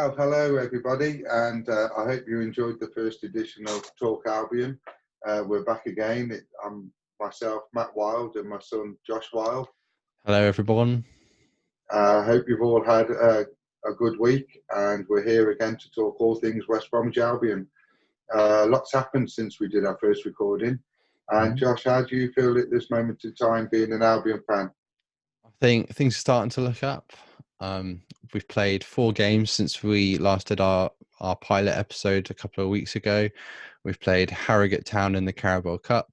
Well, hello everybody, and I hope you enjoyed the first edition of Talk Albion. We're back again. I'm myself, Matt Wild, and my son, Josh Wild. Hello, everyone. I hope you've all had a good week, and we're here again to talk all things West Bromwich Albion. Lots happened since we did our first recording. And Josh, how do you feel at this moment in time being an Albion fan? I think things are starting to look up. We've played 4 games since we last did our pilot episode a couple of weeks ago. We've played Harrogate Town in the Carabao Cup,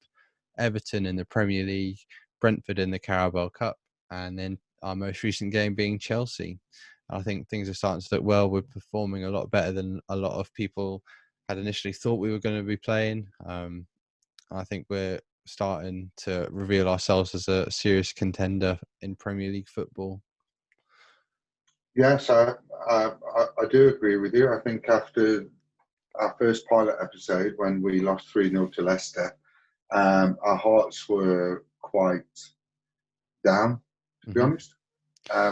Everton in the Premier League, Brentford in the Carabao Cup, and then our most recent game being Chelsea. I think things are starting to look well. We're performing a lot better than a lot of people had initially thought we were going to be playing. I think we're starting to reveal ourselves as a serious contender in Premier League football. Yes, I do agree with you. I think after our first pilot episode, when we lost 3-0 to Leicester, our hearts were quite down, to be honest.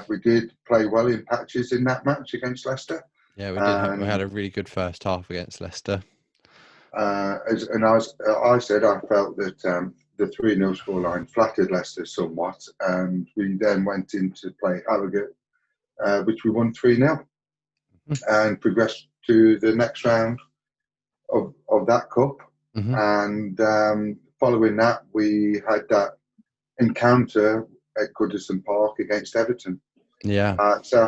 We did play well in patches in that match against Leicester. Yeah, we did. We had a really good first half against Leicester. I said I felt that the 3-0 scoreline flattered Leicester somewhat, and we then went in to play Harrogate, which we won 3-0, and progressed to the next round of that cup. And following that, we had that encounter at Goodison Park against Everton. Yeah. So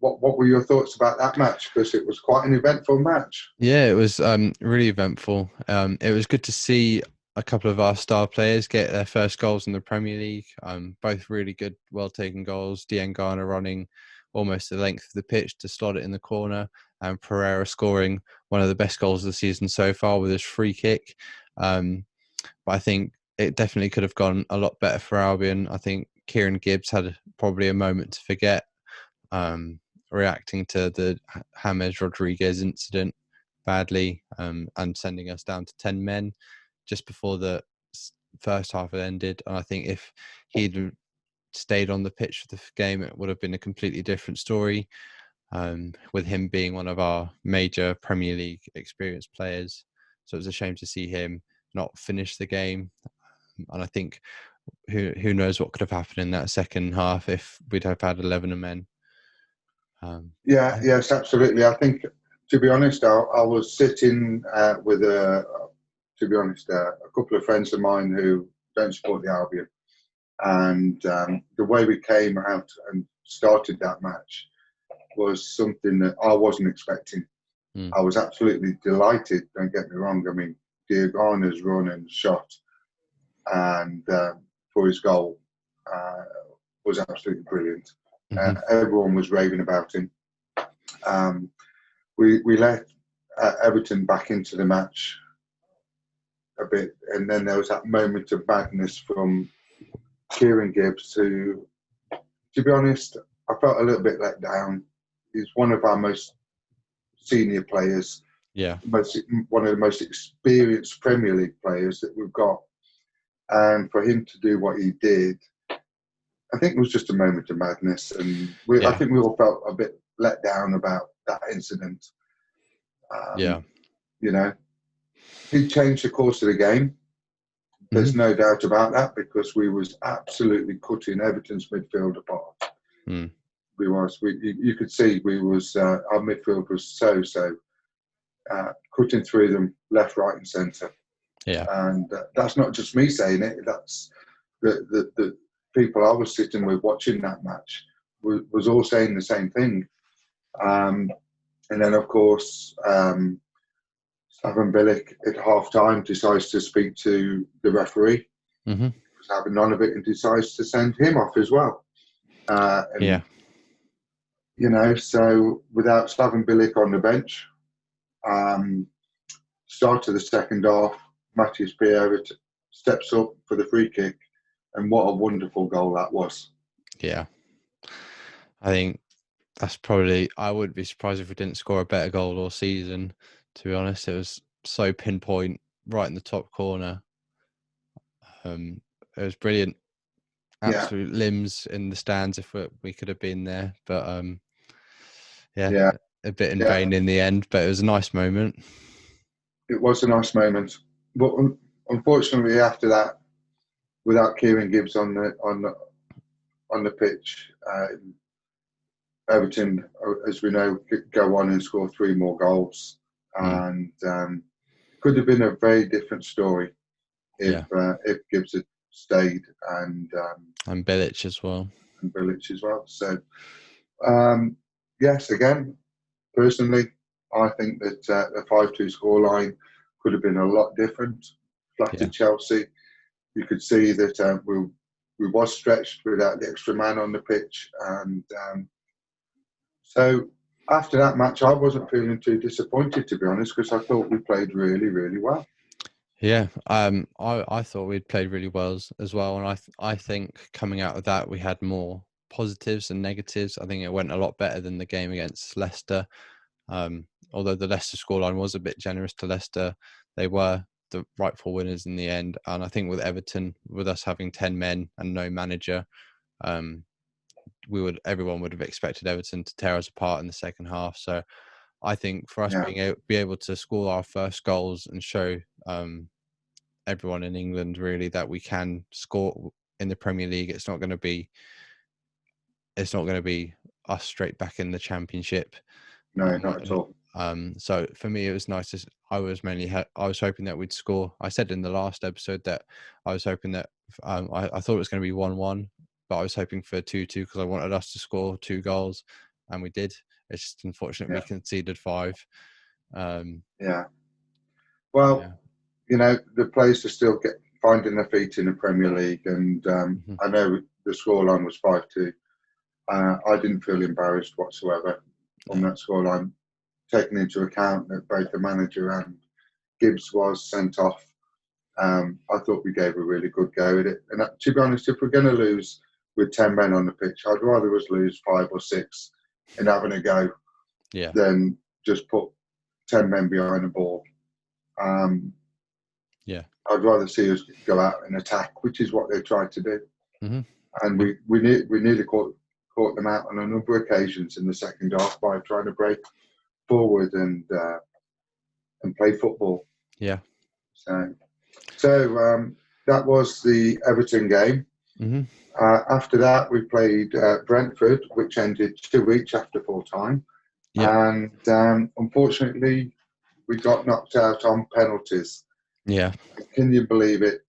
what were your thoughts about that match? Because it was quite an eventful match. Yeah, it was really eventful. It was good to see a couple of our star players get their first goals in the Premier League. Both really good, well-taken goals. Diangana running almost the length of the pitch to slot it in the corner, and Pereira scoring one of the best goals of the season so far with his free kick. But I think it definitely could have gone a lot better for Albion. I think Kieran Gibbs had probably a moment to forget, reacting to the James Rodriguez incident badly, and sending us down to 10 men just before the first half had ended. And I think if he'd stayed on the pitch for the game, it would have been a completely different story, with him being one of our major Premier League experienced players. So it was a shame to see him not finish the game. And I think who knows what could have happened in that second half if we'd have had 11 men. Yes, absolutely. I think, to be honest, I was sitting with a couple of friends of mine who don't support the Albion, and the way we came out and started that match was something that I wasn't expecting. I was absolutely delighted. Don't get me wrong. I mean, Diangana's run and shot, and for his goal was absolutely brilliant. Everyone was raving about him. We let Everton back into the match a bit, and then there was that moment of madness from Kieran Gibbs, who, to be honest, I felt a little bit let down. He's one of our most senior players, one of the most experienced Premier League players that we've got, and for him to do what he did, I think it was just a moment of madness, and I think we all felt a bit let down about that incident. You know, he changed the course of the game. There's no doubt about that, because we was absolutely cutting Everton's midfield apart. You could see our midfield was so cutting through them left, right, and centre. And that's not just me saying it. That's the people I was sitting with watching that match was all saying the same thing. And then, of course, Slaven Bilic at half-time decides to speak to the referee, who's having none of it, and decides to send him off as well. You know, so without Slaven Bilic on the bench, start of the second half, Matthias Pereira steps up for the free kick, and what a wonderful goal that was. Yeah. I think that's probably, I wouldn't be surprised if we didn't score a better goal all season, to be honest. It was so pinpoint, right in the top corner. It was brilliant. Absolute limbs in the stands if we could have been there. But a bit in Yeah, vain in the end, but it was a nice moment. it was a nice moment. But unfortunately, after that, without Kieran Gibbs on the pitch, Everton, as we know, could go on and score 3 more goals, and could have been a very different story if Yeah, Gibbs had stayed and Bilic as well. and Bilic as well. So yes, again, personally, I think that the 5-2 scoreline could have been a lot different. Yeah, Flattered Chelsea. You could see that we was stretched without the extra man on the pitch, and so after that match, I wasn't feeling too disappointed, to be honest, because I thought we played really, really well. yeah. I thought we'd played really well as well, and I think coming out of that we had more positives and negatives. I think it went a lot better than the game against Leicester. Although the Leicester scoreline was a bit generous to Leicester, they were the rightful winners in the end. And I think with Everton, with us having 10 men and no manager, everyone would have expected Everton to tear us apart in the second half. So I think for us Yeah, be able to score our first goals and show everyone in England really that we can score in the Premier League, it's not going to be us straight back in the Championship. no, not at all. So for me, it was nice. I was hoping that we'd score. I said in the last episode that I was hoping that I thought it was going to be 1-1, but I was hoping for 2-2 because I wanted us to score 2 goals, and we did. It's just unfortunate we Yeah, conceded 5. yeah. Well, Yeah. the players are still finding their feet in the Premier League, and I know the scoreline was 5-2. I didn't feel embarrassed whatsoever on No. that scoreline, taking into account that both the manager and Gibbs was sent off. I thought we gave a really good go at it. And to be honest, if we're going to lose with 10 men on the pitch, I'd rather us lose 5 or 6 and having a go Yeah. than just put 10 men behind the ball. Yeah. I'd rather see us go out and attack, which is what they tried to do. Mm-hmm. And we nearly caught them out on a number of occasions in the second half by trying to break forward and play football. Yeah. So that was the Everton game. Mm-hmm. After that, we played Brentford, which ended 2 each after full time. Yeah. And unfortunately, we got knocked out on penalties. Yeah. Can you believe it?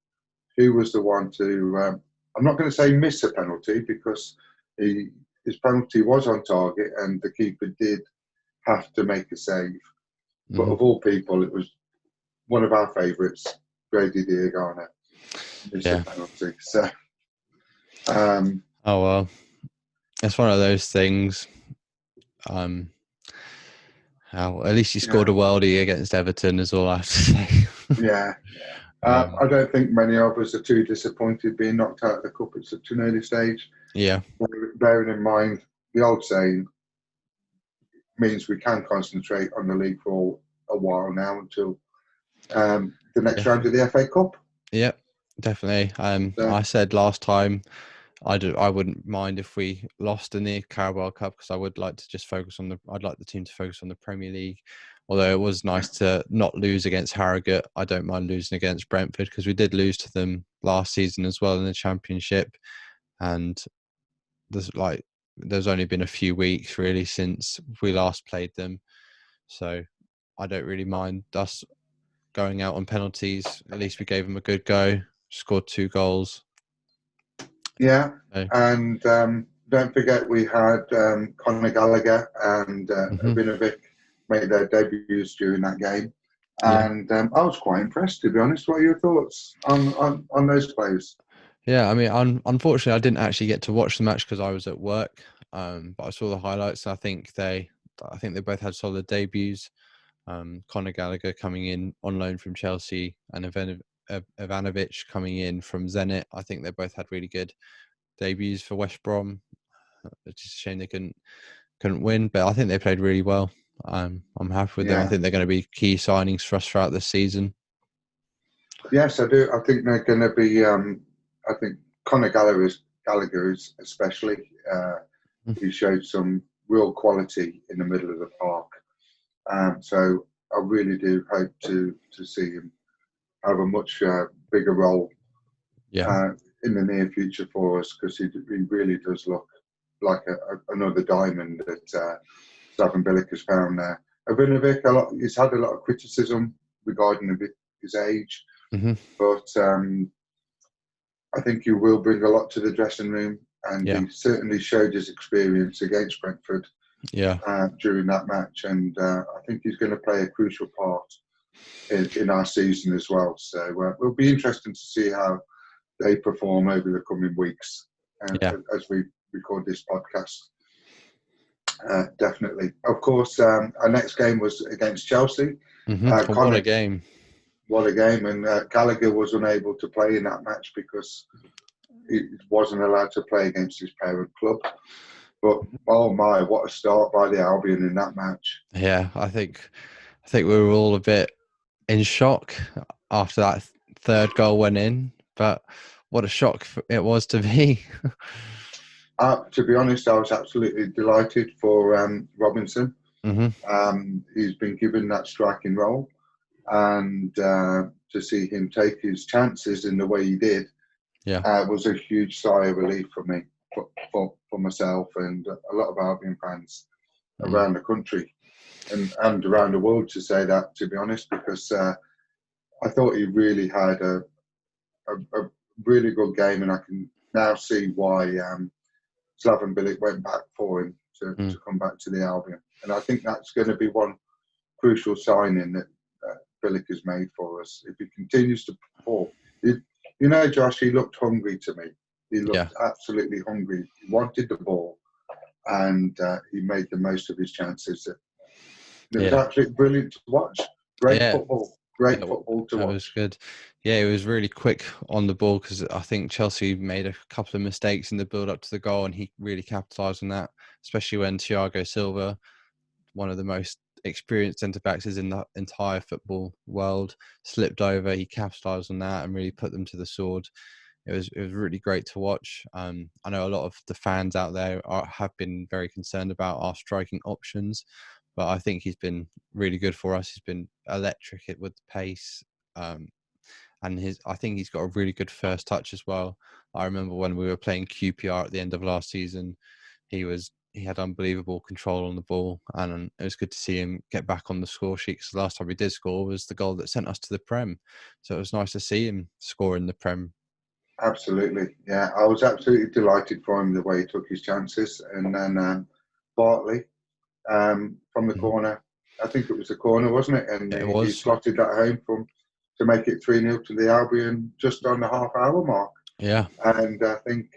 Who was the one to, I'm not going to say miss a penalty because his penalty was on target and the keeper did have to make a save. But Mm-hmm. of all people, it was one of our favourites, Grady Diagana, missed a penalty. So, oh well, it's one of those things. At least he scored a worldie against Everton, is all I have to say. Yeah. I don't think many of us are too disappointed being knocked out of the cup at such an early stage. Yeah. Bearing in mind the old saying means we can concentrate on the league for a while now until the next round of the FA Cup. Yeah, definitely. I said last time I wouldn't mind if we lost in the Carabao Cup because I would like to just I'd like the team to focus on the Premier League. Although it was nice to not lose against Harrogate, I don't mind losing against Brentford because we did lose to them last season as well in the Championship, and there's only been a few weeks really since we last played them, so I don't really mind us going out on penalties. At least we gave them a good go, scored 2 goals. Yeah, So, and don't forget we had Conor Gallagher and Abinovic make their debuts during that game. And I was quite impressed, to be honest. What are your thoughts on those players? Yeah, I mean, unfortunately, I didn't actually get to watch the match because I was at work. But I saw the highlights. I think they both had solid debuts. Conor Gallagher coming in on loan from Chelsea and Ivanovic coming in from Zenit. I think they both had really good debuts for West Brom. It's just a shame they couldn't win, but I think they played really well. I'm happy with them. I think they're going to be key signings for us throughout the season. Yes, I do. I think they're going to be. I think Conor Gallagher is especially. He showed some real quality in the middle of the park. So I really do hope to see him have a much bigger role in the near future for us, because he really does look like another diamond that Slaven Bilic has found there. Ivanovic, he's had a lot of criticism regarding his age, but I think he will bring a lot to the dressing room, and he certainly showed his experience against Brentford during that match, and I think he's going to play a crucial part in our season as well. So it'll be interesting to see how they perform over the coming weeks as we record this podcast. Definitely. Of course, our next game was against Chelsea. What a game. What a game. And Gallagher was unable to play in that match because he wasn't allowed to play against his parent club. But, oh my, what a start by the Albion in that match. Yeah, I think we were all a bit in shock after that third goal went in. But what a shock it was to me. To be honest, I was absolutely delighted for Robinson. He's been given that striking role, and to see him take his chances in the way he did was a huge sigh of relief for me, for myself and a lot of Albion fans around the country and around the world, to say that, to be honest, because I thought he really had a really good game, and I can now see why Slaven Bilic went back for him to come back to the Albion. And I think that's going to be one crucial signing that Bilic has made for us. If he continues to perform, Josh, he looked hungry to me. He looked absolutely hungry. He wanted the ball, and he made the most of his chances. It was absolutely brilliant to watch. Great football. Great football to watch. That was good. Yeah, it was really quick on the ball, because I think Chelsea made a couple of mistakes in the build-up to the goal, and he really capitalised on that, especially when Thiago Silva, one of the most experienced centre-backs in the entire football world, slipped over. He capitalised on that and really put them to the sword. It was really great to watch. I know a lot of the fans out there have been very concerned about our striking options, but I think he's been really good for us. He's been electric with the pace, and I think he's got a really good first touch as well. I remember when we were playing QPR at the end of last season, he had unbelievable control on the ball, and it was good to see him get back on the score sheet, because the last time he did score was the goal that sent us to the Prem. So it was nice to see him score in the Prem. Absolutely, yeah. I was absolutely delighted for him, the way he took his chances. And then Bartley from the corner, I think it was the corner, wasn't it? And he slotted that home to make it 3-0 to the Albion just on the half-hour mark. Yeah. And I think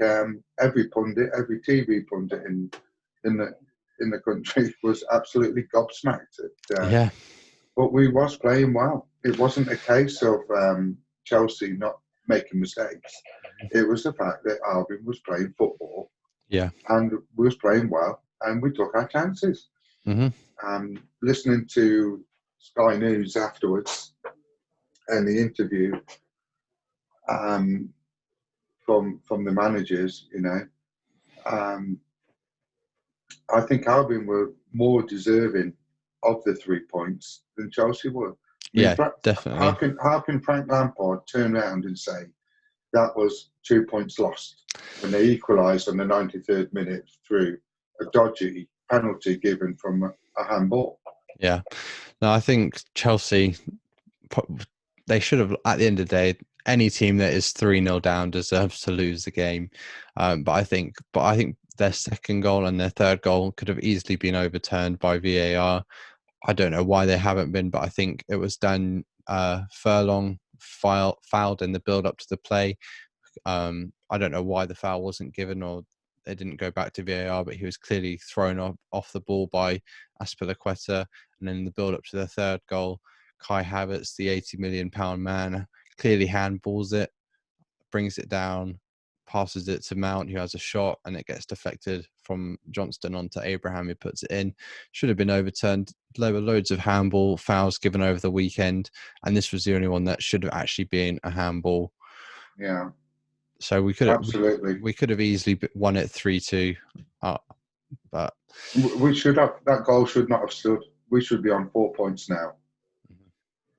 every TV pundit in the country was absolutely gobsmacked at. But we was playing well. It wasn't a case of Chelsea not making mistakes. It was the fact that Albion was playing football, and we was playing well, and we took our chances. Listening to Sky News afterwards and the interview from the managers, I think Albion were more deserving of the 3 points than Chelsea were. Definitely. How can Frank Lampard turn around and say that was 2 points lost when they equalised on the 93rd minute through a dodgy penalty given from a handball? Yeah. No, I think Chelsea, they should have, at the end of the day, any team that is 3-0 down deserves to lose the game. But I think their second goal and their third goal could have easily been overturned by VAR. I don't know why they haven't been, but I think it was done. Furlong fouled in the build-up to the play. I don't know why the foul wasn't given, or they didn't go back to VAR, but he was clearly thrown off the ball by Azpilicueta. And then in the build-up to the third goal, Kai Havertz, the £80 million man, clearly handballs it, brings it down, passes it to Mount, who has a shot, and it gets deflected from Johnston onto Abraham, who puts it in. Should have been overturned. There were loads of handball fouls given over the weekend, and this was the only one that should have actually been a handball. Yeah. So we could have easily won it 3-2. But We should have, that goal should not have stood. We should be on 4 points now.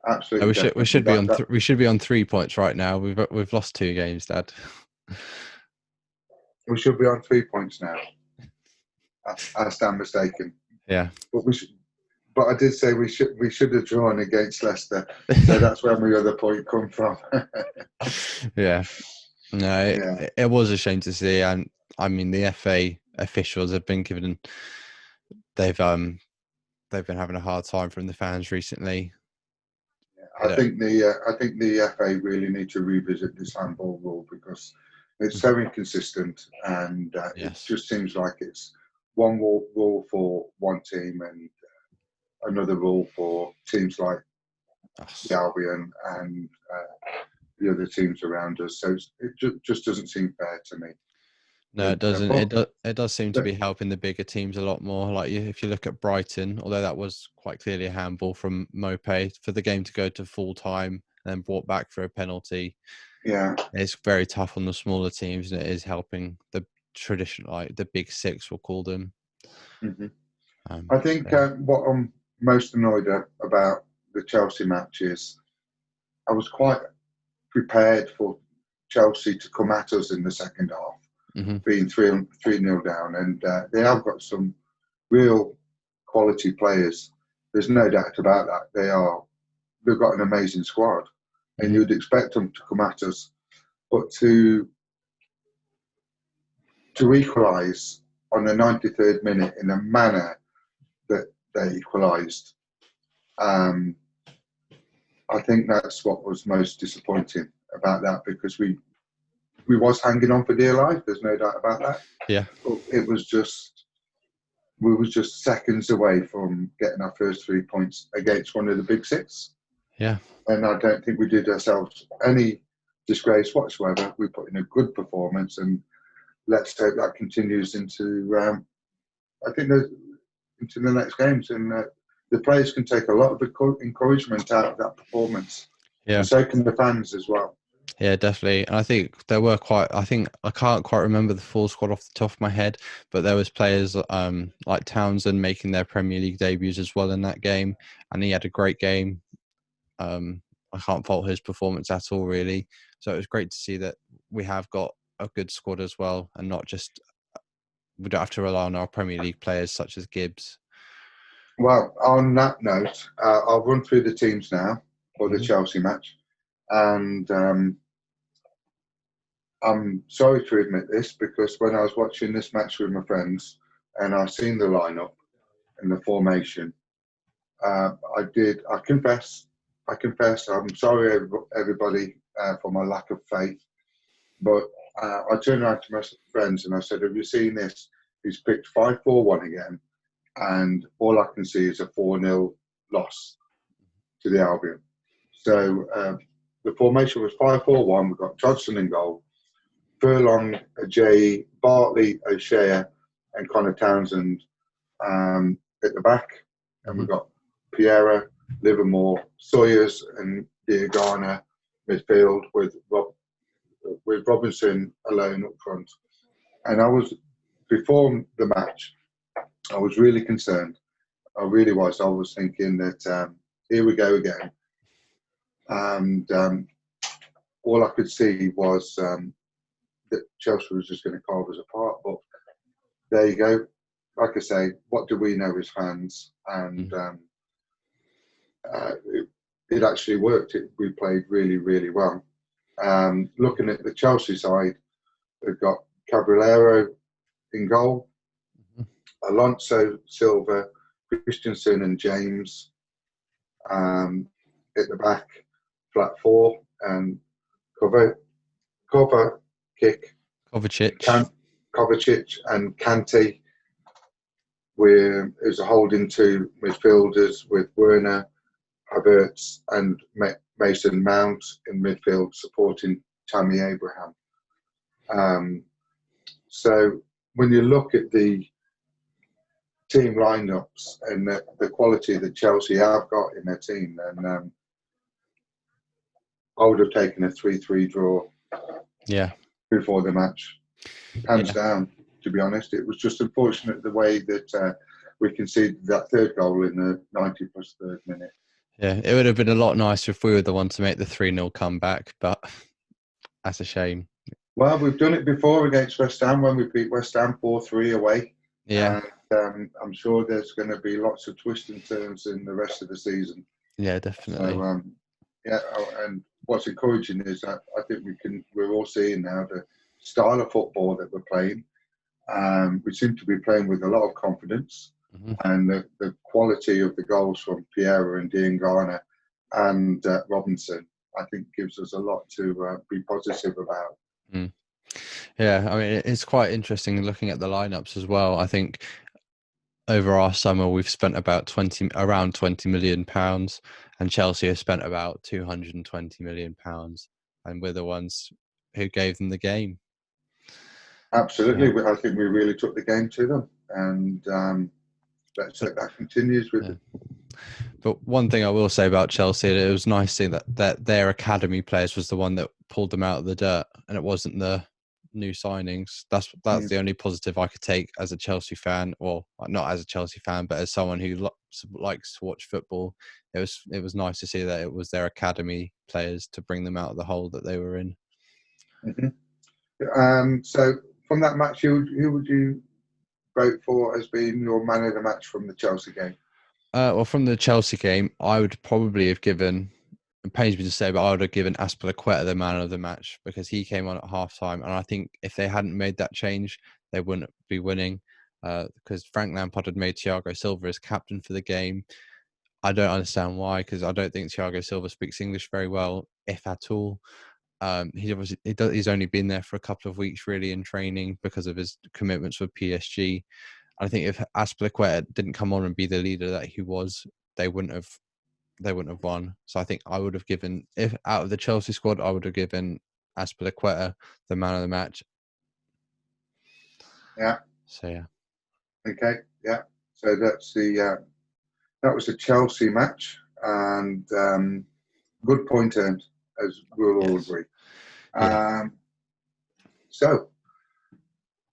Absolutely, we definitely. should be on we should be on 3 points right now. We've lost 2 games, Dad. We should be on 3 points now. I stand mistaken. Yeah, but But I did say we should have drawn against Leicester, so that's where my other point come from. yeah. No, it was a shame to see, and I mean the FA officials have been given. They've been having a hard time from the fans recently. I think the FA really need to revisit this handball rule because it's so inconsistent, and it just seems like it's one rule for one team and another rule for teams like the Albion and the other teams around us. So it just doesn't seem fair to me. No, it doesn't. It does seem to be helping the bigger teams a lot more. Like if you look at Brighton, although that was quite clearly a handball from Mopé, for the game to go to full time and then brought back for a penalty. Yeah, it's very tough on the smaller teams, and it is helping the traditional, like the big six, we'll call them. Mm-hmm. I think what I'm most annoyed about the Chelsea match is I was quite prepared for Chelsea to come at us in the second half. Being 3-0 down, and they have got some real quality players. There's no doubt about that. They've got an amazing squad, and you'd expect them to come at us, but to equalise on the 93rd minute in a manner that they equalised, I think that's what was most disappointing about that, because we was hanging on for dear life. There's no doubt about that. Yeah. But we was just seconds away from getting our first 3 points against one of the big six. Yeah. And I don't think we did ourselves any disgrace whatsoever. We put in a good performance, and let's hope that continues into into the next games. And the players can take a lot of encouragement out of that performance. Yeah. And so can the fans as well. Yeah, definitely. And I think there were I can't quite remember the full squad off the top of my head, but there was players like Townsend making their Premier League debuts as well in that game, and he had a great game. I can't fault his performance at all, really. So it was great to see that we have got a good squad as well, and not just we don't have to rely on our Premier League players such as Gibbs. Well, on that note, I'll run through the teams now for the Chelsea match. And I'm sorry to admit this, because when I was watching this match with my friends and I seen the lineup and the formation, I confess, I'm sorry, everybody, for my lack of faith. But I turned around to my friends and I said, have you seen this? He's picked 5-4-1 again. And all I can see is a 4-0 loss to the Albion. So the formation was 5-4-1. We've got Jodson in goal, Furlong, Ajay, Bartley, O'Shea, and Connor Townsend at the back. And we've got Piera, Livermore, Sawyers, and Diagana midfield with Robinson alone up front. And before the match, I was really concerned. I really was. I was thinking that here we go again. And all I could see was that Chelsea was just going to carve us apart. But there you go. Like I say, what do we know as fans? And it actually worked. We played really, really well. Looking at the Chelsea side, they've got Caballero in goal, Alonso, Silva, Christensen and James at the back, flat four, and Kovacic and Kante as a holding two midfielders with Werner, Havertz and Mason Mount in midfield supporting Tammy Abraham. So when you look at the team lineups and the quality that Chelsea have got in their team, then I would have taken a 3-3 draw. Yeah. Before the match, hands down. to be honest. It was just unfortunate the way that we conceded that third goal in the 90 plus third minute. Yeah, it would have been a lot nicer if we were the one to make the 3-0 comeback, but that's a shame. Well, we've done it before against West Ham when we beat West Ham 4-3 away. Yeah. And I'm sure there's going to be lots of twists and turns in the rest of the season. Yeah, definitely. So, and what's encouraging is that I think we're all seeing now the style of football that we're playing. We seem to be playing with a lot of confidence, and the quality of the goals from Piera and Diangana and Robinson, I think, gives us a lot to be positive about. Yeah, I mean, it's quite interesting looking at the lineups as well. I think over our summer we've spent about around 20 million pounds, and Chelsea have spent about 220 million pounds, and we're the ones who gave them the game. Absolutely, I think we really took the game to them, and let's hope that continues with it. But one thing I will say about Chelsea, it was nice seeing that their academy players was the one that pulled them out of the dirt, and it wasn't the new signings. That's the only positive I could take as a Chelsea fan, or not as a Chelsea fan, but as someone who likes to watch football. It was nice to see that it was their academy players to bring them out of the hole that they were in. So from that match, who would you vote for as being your man of the match from the Chelsea game? Well, from the Chelsea game, I would probably have given, it pains me to say, but I would have given Azpilicueta the man of the match, because he came on at half-time, and I think if they hadn't made that change, they wouldn't be winning, because Frank Lampard had made Thiago Silva as captain for the game. I don't understand why, because I don't think Thiago Silva speaks English very well, if at all. He's only been there for a couple of weeks really in training because of his commitments with PSG. I think if Azpilicueta didn't come on and be the leader that he was, they wouldn't have won. So I think I would have given, if out of the Chelsea squad, I would have given Azpilicueta the man of the match. Yeah. So yeah. Okay. Yeah. So that's that was the Chelsea match, and good point terms, as we'll all agree. So,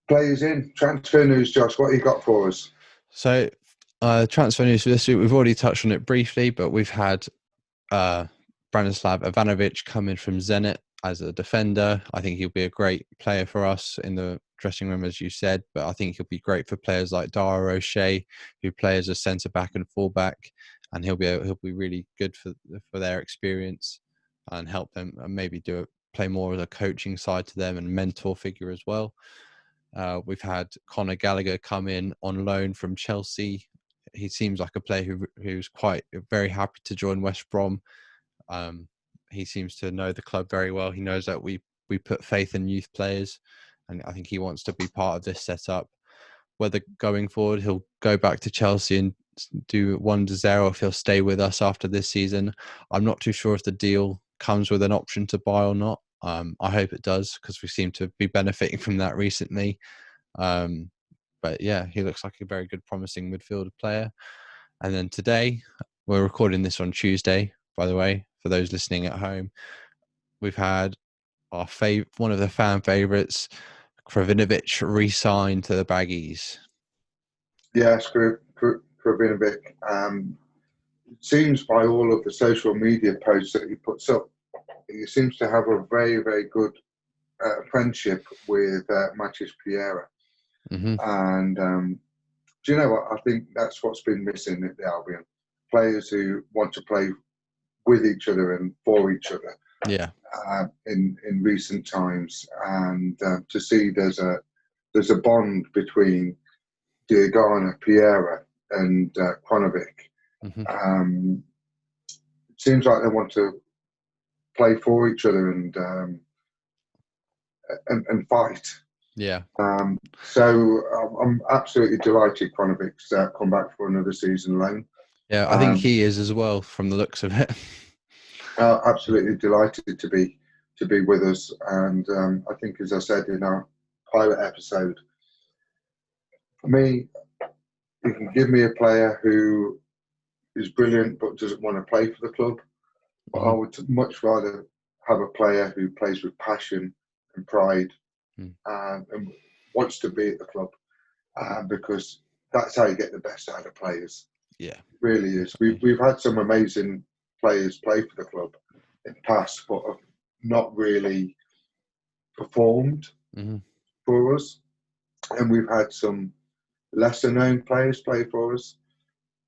players in, transfer news, Josh, what have you got for us? So, transfer news for this week, we've already touched on it briefly, but we've had Branislav Ivanovic come in from Zenit as a defender. I think he'll be a great player for us in the dressing room, as you said, but I think he'll be great for players like Dara O'Shea, who play as a centre-back and full-back, and he'll be really good for their experience and help them, and maybe play more as a coaching side to them and mentor figure as well. We've had Conor Gallagher come in on loan from Chelsea. He seems like a player who's quite very happy to join West Brom. He seems to know the club very well. He knows that we put faith in youth players, and I think he wants to be part of this setup. Whether going forward he'll go back to Chelsea and do wonders there, or if he'll stay with us after this season, I'm not too sure if the deal comes with an option to buy or not. I hope it does, because we seem to be benefiting from that recently. But yeah, he looks like a very good, promising midfield player. And then today, we're recording this on Tuesday, by the way, for those listening at home. We've had our one of the fan favourites, Kravinovic, re-signed to the Baggies. Yes, Kravinovic. It seems by all of the social media posts that he puts up, he seems to have a very, very good friendship with Matis Piera. And do you know what? I think that's what's been missing at the Albion. Players who want to play with each other and for each other. Yeah. In recent times, and to see there's a bond between Diangana, Piera, and Kravinovic. It seems like they want to play for each other and fight. Yeah. So I'm absolutely delighted Kravinovic's come back for another season loan. Yeah, I think he is as well, from the looks of it. Absolutely delighted to be with us, and I think, as I said in our pilot episode, for me, you can give me a player who is brilliant but doesn't want to play for the club. But I would much rather have a player who plays with passion and pride, and wants to be at the club, because that's how you get the best out of players. Yeah, It really is. definitely. We've had some amazing players play for the club in the past, but have not really performed for us. And we've had some lesser known players play for us,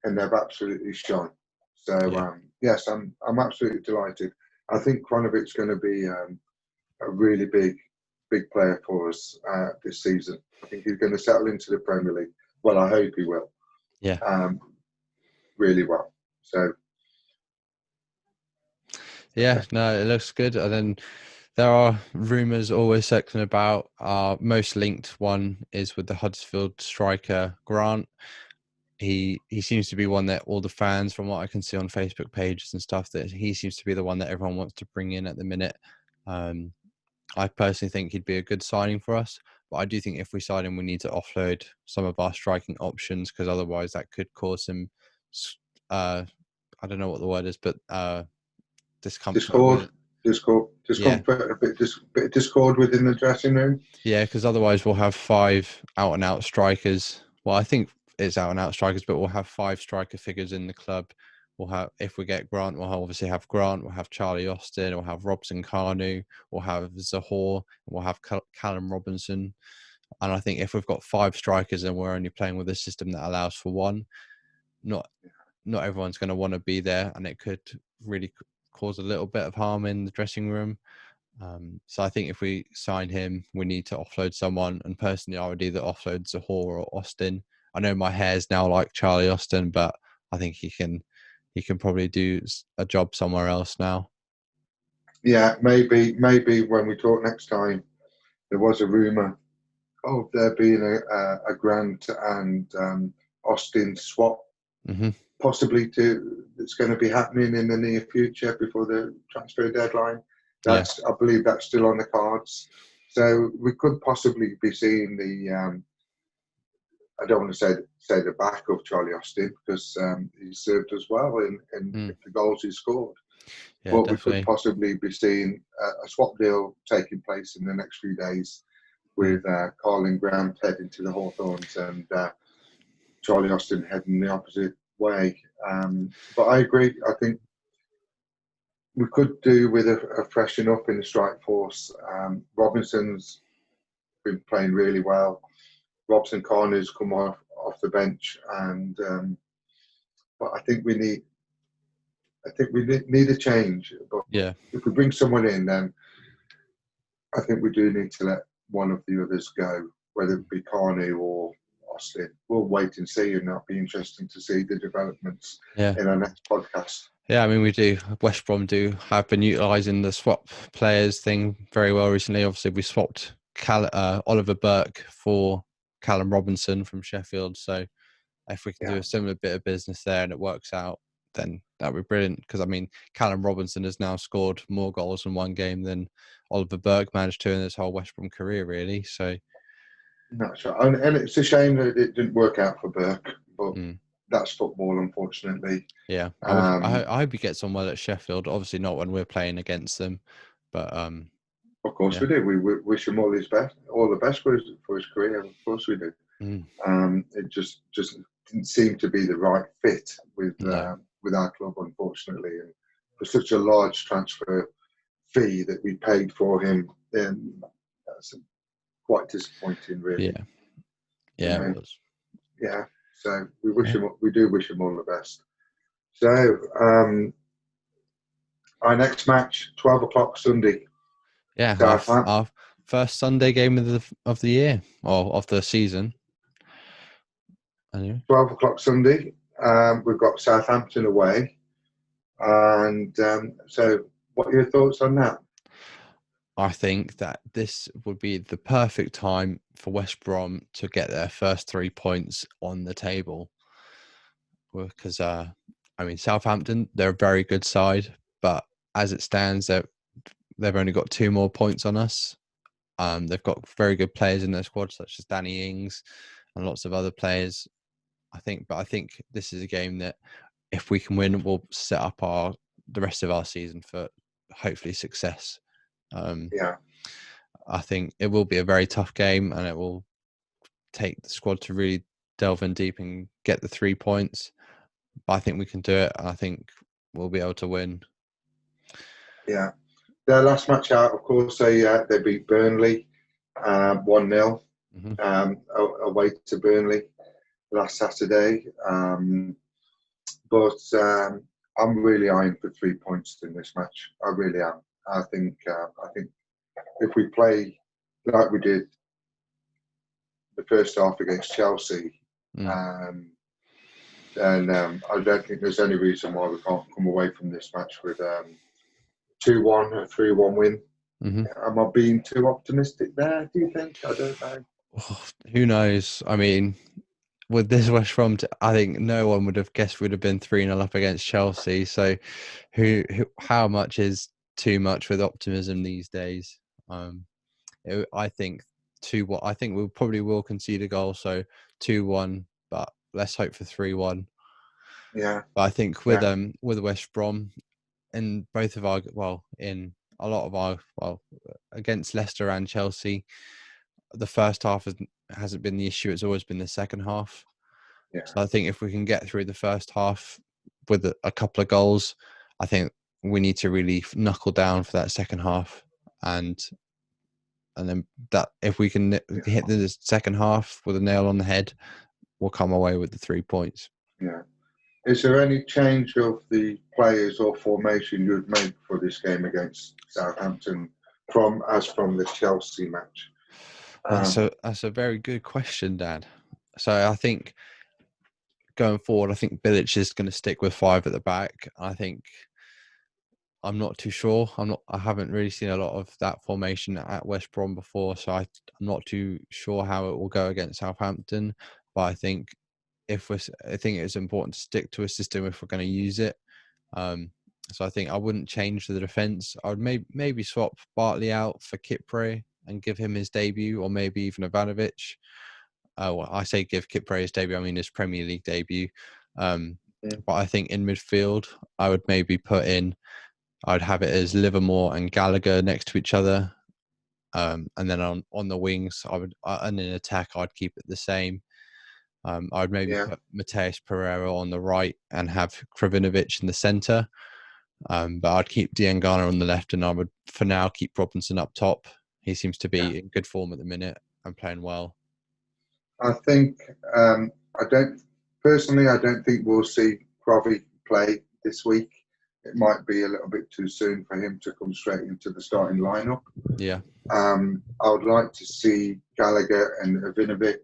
and they've absolutely shone. So yes, I'm absolutely delighted. I think Kronovic's going to be a really big player for us this season. I think he's going to settle into the Premier League. Well, I hope he will. Yeah. Really well. So. Yeah, no, it looks good. And then there are rumours always circling about. Our most linked one is with the Huddersfield striker Grant. He seems to be one that all the fans, from what I can see on Facebook pages and stuff, that he seems to be the one that everyone wants to bring in at the minute. I personally think he'd be a good signing for us, but I do think if we sign him, we need to offload some of our striking options, because otherwise that could cause some, I don't know what the word is, but discomfort. Discomfort, a bit of discord within the dressing room. Yeah, because otherwise we'll have 5 out and out strikers. Well, I think it's out and out strikers, but we'll have 5 striker figures in the club. We'll have, if we get Grant, we'll obviously have Grant. We'll have Charlie Austin. We'll have Robson Carnu. We'll have Zahor. We'll have Callum Robinson. And I think if we've got 5 strikers and we're only playing with a system that allows for 1, not everyone's going to want to be there, and it could really cause a little bit of harm in the dressing room. So I think if we sign him, we need to offload someone. And personally, I would either offload Zahor or Austin. I know my hair's now like Charlie Austin, but I think he can probably do a job somewhere else now. Yeah, maybe when we talk next time, there was a rumour of there being a Grant and Austin swap, possibly that's going to be happening in the near future before the transfer deadline. I believe that's still on the cards. So we could possibly be seeing the. I don't want to say the back of Charlie Austin, because he served us well in the goals he scored. Yeah, but definitely. We could possibly be seeing a swap deal taking place in the next few days, with Carlin Grant heading to the Hawthorns and Charlie Austin heading the opposite way. But I agree. I think we could do with a freshen up in the strike force. Robinson's been playing really well. Robson Carnu's come off the bench, and but I think we need a change. But if we bring someone in, then I think we do need to let one of the others go, whether it be Carnu or Austin. We'll wait and see, and that'll be interesting to see the developments in our next podcast. Yeah, I mean, we do. West Brom have been utilising the swap players thing very well recently. Obviously, we swapped Oliver Burke for Callum Robinson from Sheffield. So if we can do a similar bit of business there and it works out, then that would be brilliant. Because, I mean, Callum Robinson has now scored more goals in one game than Oliver Burke managed to in his whole West Brom career, really. So that's right. And it's a shame that it didn't work out for Burke, but that's football, unfortunately. Yeah, I hope he gets on well at Sheffield. Obviously, not when we're playing against them, but of course we do. We wish him all the best for his career. Of course we do. It just didn't seem to be the right fit with our club, unfortunately, and for such a large transfer fee that we paid for him, then that's quite disappointing, really. Yeah, it was. Yeah. So we do wish him all the best. So our next match, 12:00 Sunday. Yeah, our first Sunday game of the year, or of the season. Anyway. 12:00 Sunday. We've got Southampton away, and so what are your thoughts on that? I think that this would be the perfect time for West Brom to get their first 3 points on the table. Because, I mean, Southampton, they're a very good side, but as it stands, they've only got 2 more points on us. They've got very good players in their squad, such as Danny Ings and lots of other players. I think this is a game that, if we can win, we'll set up the rest of our season for hopefully success. I think it will be a very tough game, and it will take the squad to really delve in deep and get the 3 points. But I think we can do it. I think we'll be able to win. Yeah. Their last match out, of course, they beat Burnley 1-0 away to Burnley last Saturday. But I'm really eyeing for 3 points in this match. I really am. I think if we play like we did the first half against Chelsea, then I don't think there's any reason why we can't come away from this match with 2-1, a 3-1 win. Am I being too optimistic there, do you think? I don't know. Oh, who knows? I mean, with this West Brom, I think no one would have guessed we'd have been 3-0 up against Chelsea. So, how much is too much with optimism these days? I think 2-1. I think we probably will concede a goal, so 2-1. But let's hope for 3-1. Yeah. But I think with West Brom, in both of our in a lot of our against Leicester and Chelsea, the first half hasn't been the issue. It's always been the second half. Yeah. So I think if we can get through the first half with a couple of goals, I think we need to really knuckle down for that second half, and then that if we can hit the second half with a nail on the head, we'll come away with the 3 points. Yeah. Is there any change of the players or formation you'd make for this game against Southampton from the Chelsea match? That's a very good question, Dan. So I think going forward, I think Bilic is going to stick with 5 at the back. I'm not too sure. I haven't really seen a lot of that formation at West Brom before, so I'm not too sure how it will go against Southampton. But I think I think it's important to stick to a system if we're going to use it. So I think I wouldn't change the defence. I would maybe swap Bartley out for Kipre and give him his debut, or maybe even Ivanovic. Well, I say give Kipre his debut, I mean his Premier League debut. But I think in midfield, I would maybe I'd have it as Livermore and Gallagher next to each other. And then on the wings, and in attack, I'd keep it the same. I'd maybe put Mateus Pereira on the right and have Kravinovic in the centre. But I'd keep Diangana on the left, and I would, for now, keep Robinson up top. He seems to be in good form at the minute and playing well. I think I don't think we'll see Kravi play this week. It might be a little bit too soon for him to come straight into the starting lineup. Yeah. I would like to see Gallagher and Ivanovic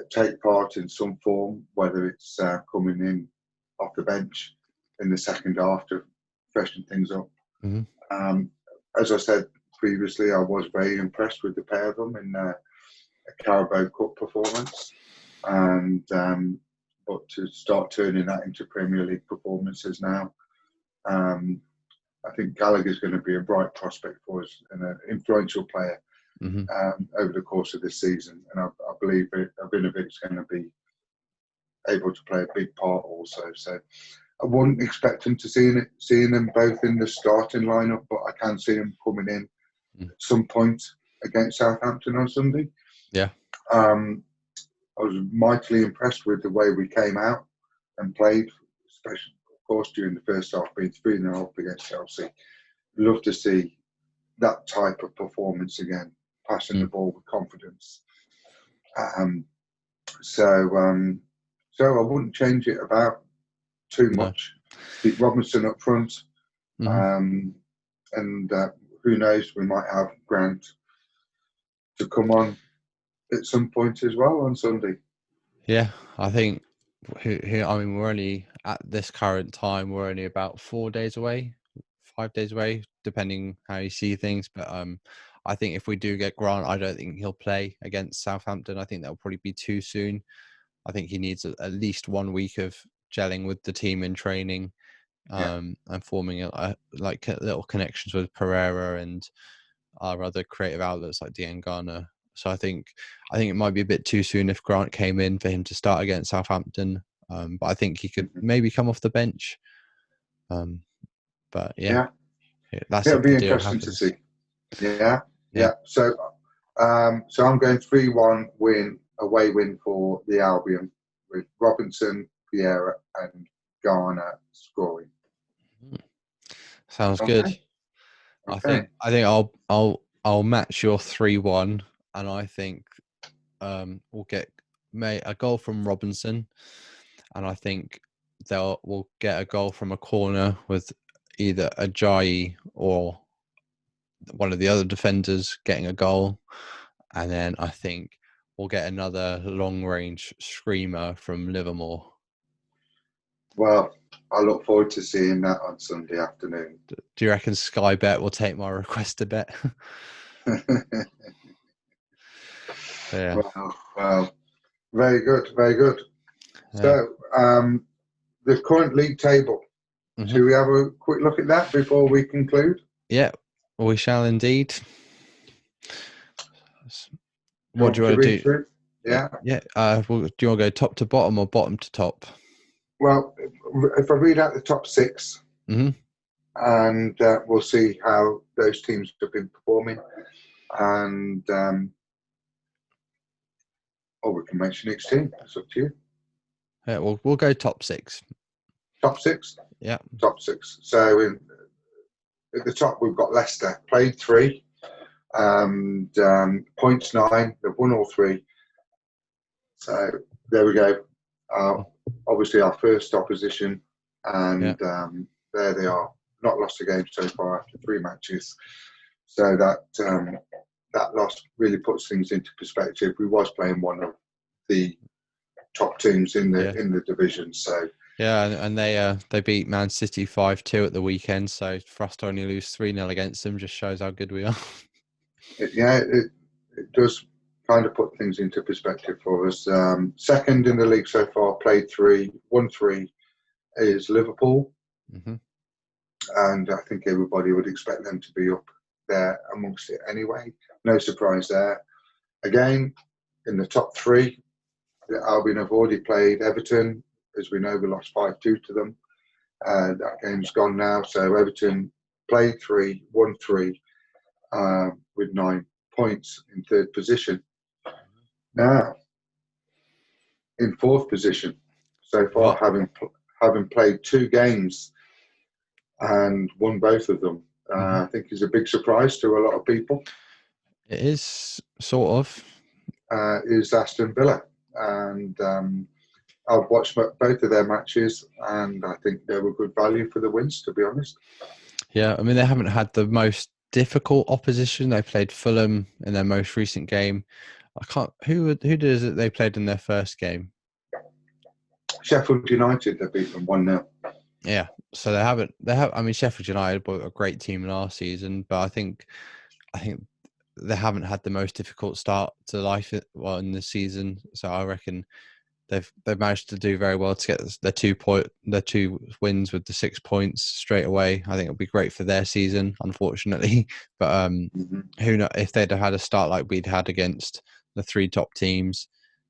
take part in some form, whether it's coming in off the bench in the second half to freshen things up. As I said previously, I was very impressed with the pair of them in a Carabao Cup performance, and but to start turning that into Premier League performances now, I think Gallagher's going to be a bright prospect for us and an influential player over the course of this season, and I believe Ivanovic's going to be able to play a big part also. So I wouldn't expect him to seeing them both in the starting lineup, but I can see him coming in at some point against Southampton on Sunday. Yeah. I was mightily impressed with the way we came out and played, especially, of course, during the first half, being 3-0 up against Chelsea. Love to see that type of performance again, passing the ball with confidence. So I wouldn't change it about too much. Keep Robinson up front, and who knows, we might have Grant to come on at some point as well on Sunday. Yeah, I think we're only at this current time, we're only about 4 days away, 5 days away, depending how you see things. But I think if we do get Grant, I don't think he'll play against Southampton. I think that'll probably be too soon. I think he needs at least 1 week of gelling with the team in training, and forming like little connections with Pereira and our other creative outlets like Diangana. So I think it might be a bit too soon if Grant came in for him to start against Southampton. But I think he could maybe come off the bench. But that's it'll if be the deal interesting happens. to see. Yeah. So I'm going 3-1 win away win for the Albion with Robinson, Vieira, and Garner scoring. Sounds Okay. good. Okay. I think I'll match your 3-1, and I think we'll get a goal from Robinson, and I think we'll get a goal from a corner with either Ajayi or one of the other defenders getting a goal, and then I think we'll get another long-range screamer from Livermore. Well, I look forward to seeing that on Sunday afternoon. Do you reckon Sky Bet will take my request to bet? Yeah. Well, very good, very good. Yeah. So, the current league table. Mm-hmm. Should we have a quick look at that before we conclude? Yeah, we shall indeed. What do you want to do? Through? Yeah. Yeah. Do you want to go top to bottom or bottom to top? Well, if I read out the top 6, Mm-hmm. and we'll see how those teams have been performing, and or we can mention each team. It's up to you. Yeah, we'll go top 6. Top 6. Yeah. Top 6. So at the top we've got Leicester, played 3, and points 9. They've won all 3. So there we go. Obviously our first opposition, and there they are. Not lost a game so far after 3 matches. So that loss really puts things into perspective. We was playing one of the top teams in the division. So yeah, and they beat Man City 5-2 at the weekend. So for us to only lose 3-0 against them just shows how good we are. It does kind of put things into perspective for us. Second in the league so far, played 3, won 3, is Liverpool. Mm-hmm. And I think everybody would expect them to be up there amongst it anyway. No surprise there. Again, in the top 3, Albion have already played Everton. As we know, we lost 5-2 to them. That game's gone now. So Everton played 3, won 3, with 9 points in 3rd position. Now, in 4th position, so far, having played 2 games and won both of them, I think is a big surprise to a lot of people. It is, sort of. Is Aston Villa. And I've watched both of their matches, and I think they were good value for the wins, to be honest. Yeah, I mean, they haven't had the most difficult opposition. They played Fulham in their most recent game. Who does it they played in their first game? Sheffield United, they beat them 1-0. Yeah, so I mean, Sheffield United were a great team last season, but I think they haven't had the most difficult start to life in the season. So I reckon they've managed to do very well to get their 2 wins with the 6 points straight away. I think it'll be great for their season, unfortunately. But who knows, if they'd have had a start like we'd had against the 3 top teams,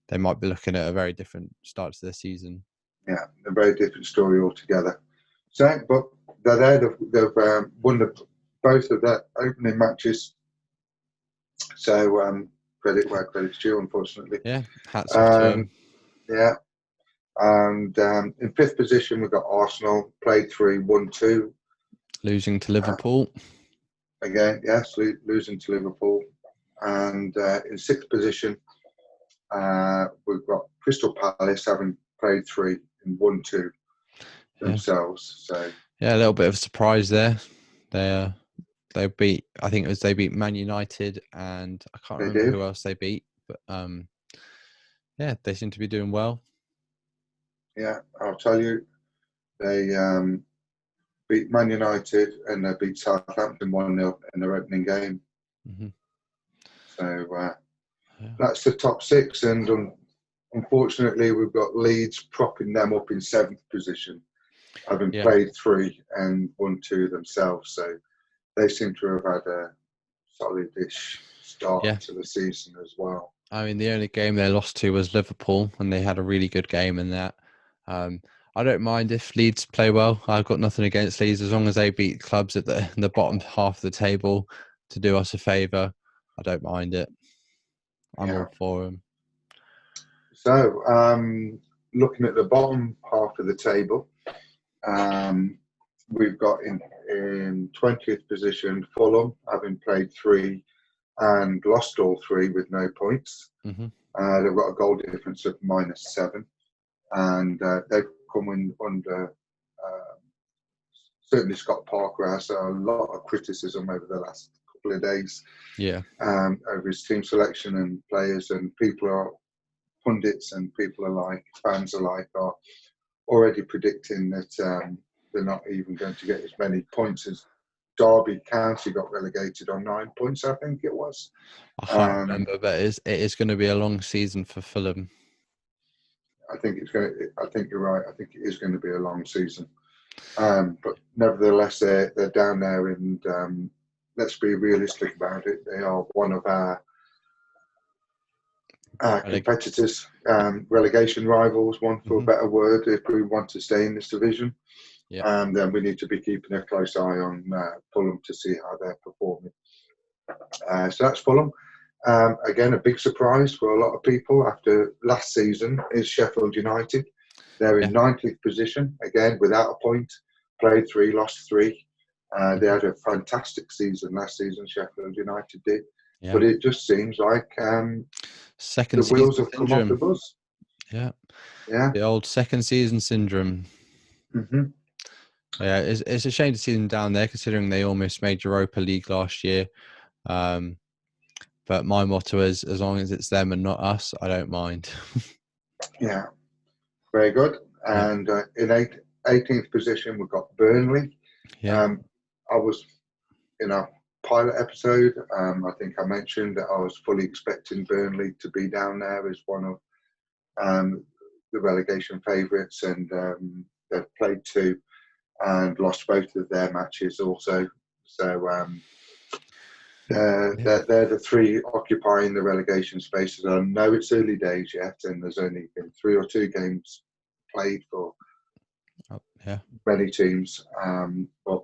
they might be looking at a very different start to their season. Yeah, a very different story altogether. So, but they're there. They've won both of their opening matches. So credit where credit's due, unfortunately. Yeah, hats off to them. Yeah. And in 5th position, we've got Arsenal, played 3, won 2. Losing to Liverpool. Again, yes, losing to Liverpool. And in 6th position, we've got Crystal Palace, having played 3 and won 2 themselves. So yeah, a little bit of a surprise there. They beat Man United, and I can't remember who else they beat, but yeah, they seem to be doing well. Yeah, I'll tell you, they beat Man United and they beat Southampton 1-0 in their opening game. Mm-hmm. So that's the top 6, and unfortunately, we've got Leeds propping them up in 7th position, having played 3 and won 2 themselves. So they seem to have had a solid-ish start to the season as well. I mean, the only game they lost to was Liverpool, and they had a really good game in that. I don't mind if Leeds play well. I've got nothing against Leeds as long as they beat clubs at the bottom half of the table to do us a favour. I don't mind it. I'm all for them. So, looking at the bottom half of the table, we've got in 20th position Fulham, having played 3 and lost all 3 with no points. Mm-hmm. They've got a goal difference of -7, and they've come in under certainly Scott Parker has a lot of criticism over the last couple of days. Yeah. Over his team selection and players, and pundits and people alike, fans alike, are already predicting that they're not even going to get as many points as Derby County got relegated on 9 points, I think it was. I can't remember, but it is going to be a long season for Fulham. I think you're right. I think it is going to be a long season. But nevertheless, they're down there, and let's be realistic about it. They are one of our competitors, relegation rivals, one for a better word, if we want to stay in this division. Yeah. And then we need to be keeping a close eye on Fulham to see how they're performing. So that's Fulham. Again, a big surprise for a lot of people after last season is Sheffield United. They're in 19th position, again, without a point. Played 3, lost 3. They had a fantastic season last season, Sheffield United did. Yeah. But it just seems like second the wheels have syndrome. come off the bus. Yeah. Yeah. The old second season syndrome. Mm-hmm. Yeah, it's a shame to see them down there, considering they almost made Europa League last year. But my motto is, as long as it's them and not us, I don't mind. Yeah. Very good. And in 18th position, we've got Burnley. Yeah. I was in our pilot episode, I think I mentioned that I was fully expecting Burnley to be down there as one of the relegation favourites, and they've played 2 and lost both of their matches also. So they're the 3 occupying the relegation spaces. I know it's early days yet, and there's only been 3 or 2 games played for many teams, but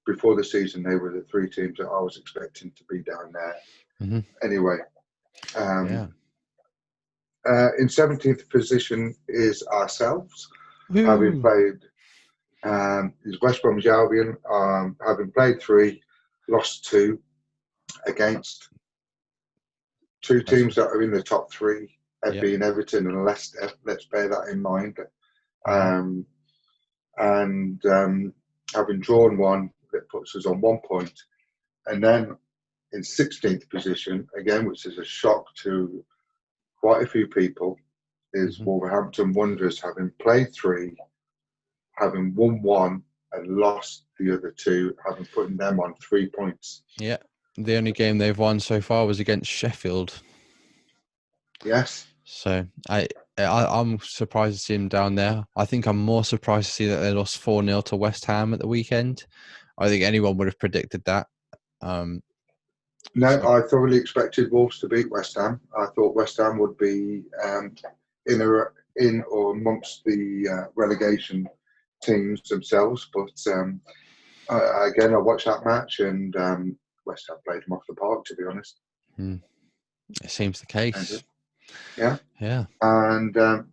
before the season they were the 3 teams that I was expecting to be down there. Mm-hmm. Anyway, in 17th position is ourselves. Ooh. Having played is West Bromwich Albion, having played 3, lost 2 against 2 teams that are in the top 3, being Everton and Leicester. Let's bear that in mind. And having drawn 1, that puts us on 1 point. And then in 16th position, again, which is a shock to quite a few people, is Wolverhampton Wanderers, having played 3, having won 1 and lost the other 2, having put them on 3 points. Yeah. The only game they've won so far was against Sheffield. Yes. So I'm surprised to see them down there. I think I'm more surprised to see that they lost 4-0 to West Ham at the weekend. I think anyone would have predicted that. I thoroughly expected Wolves to beat West Ham. I thought West Ham would be in or amongst the relegation teams themselves. But again, I watched that match, and West Ham played them off the park, to be honest. It seems the case. Yeah. And the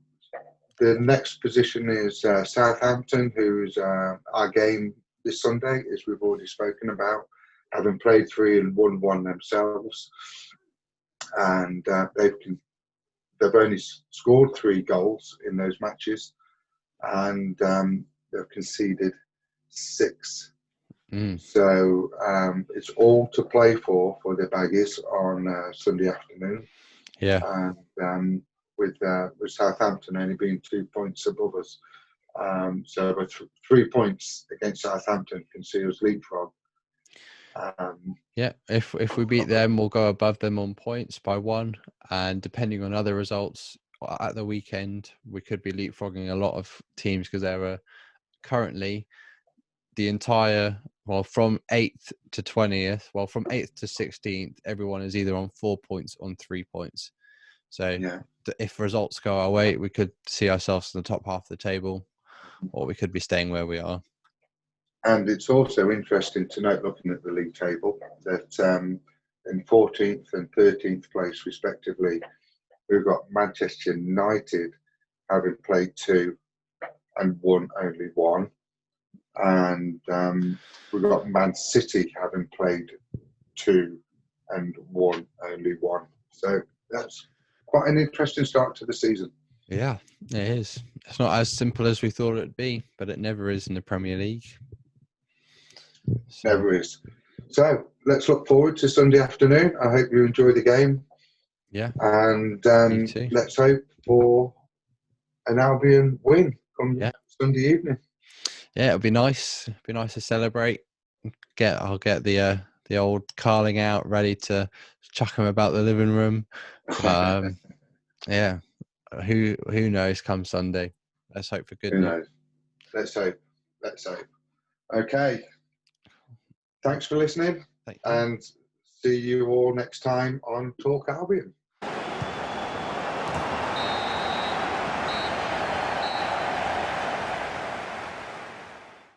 next position is Southampton, who's our game this Sunday, as we've already spoken about, having played 3 and won 1 themselves. And they've only scored 3 goals in those matches, and they've conceded 6. So it's all to play for the Baggies on Sunday afternoon. Yeah. And with Southampton only being 2 points above us. So with 3 points against Southampton can see us leapfrog. If we beat them, we'll go above them on points by 1. And depending on other results at the weekend, we could be leapfrogging a lot of teams, because there are currently the entire, from 8th to 20th, from 8th to 16th, everyone is either on 4 points or on 3 points. So if results go our way, we could see ourselves in the top half of the table, or we could be staying where we are. And it's also interesting to note, looking at the league table, that in 14th and 13th place, respectively, We've got Manchester United having played 2 and won only 1. And we've got Man City having played 2 and won only 1. So that's quite an interesting start to the season. Yeah, it is. It's not as simple as we thought it'd be, but it never is in the Premier League. So, Never is. So let's look forward to Sunday afternoon. I hope you enjoy the game. yeah, And me too. let's hope for an Albion win come Sunday evening. Yeah, it'll be nice. It'll be nice to celebrate. I'll get the old carling out ready to chuck him about the living room. Yeah, who knows? Come Sunday, let's hope for good Who news. knows? Let's hope. Let's hope. Okay. Thanks for listening, and see you all next time on Talk Albion.